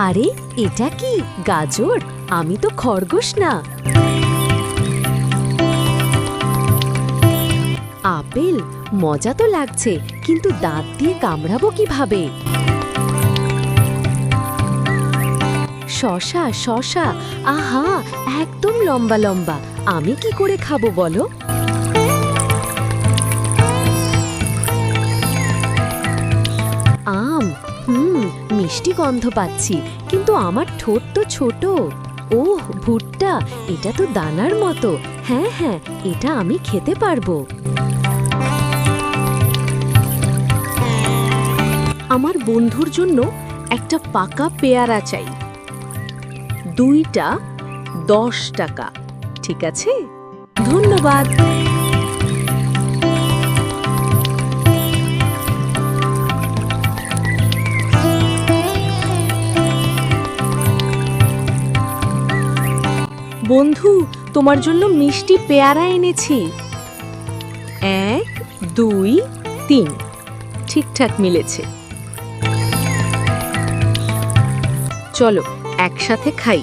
আরে এটা কি গাজর? আমি তো খরগোশ না। আপেল মজা তো লাগছে, কিন্তু দাঁত দিয়ে কামড়াবো কিভাবে? শশা শশা, আহা একদম লম্বা লম্বা, আমি কি করে খাবো বলো? আম, মিষ্টি গন্ধ পাচ্ছি, কিন্তু আমার ঠোঁট তো ছোট। ওহ ভুট্টা, এটা তো দানার মতো। হ্যাঁ হ্যাঁ, এটা আমি খেতে পারবো। আমার বন্ধুর জন্য একটা পাকা পেয়ারা চাই। 2টা 10 টাকা। ঠিক আছে, ধন্যবাদ। বন্ধু, তোমার জন্য মিষ্টি পেয়ারা এনেছি। 1 2 3, ঠিকঠাক মিলেছে। চলো একসাথে খাই।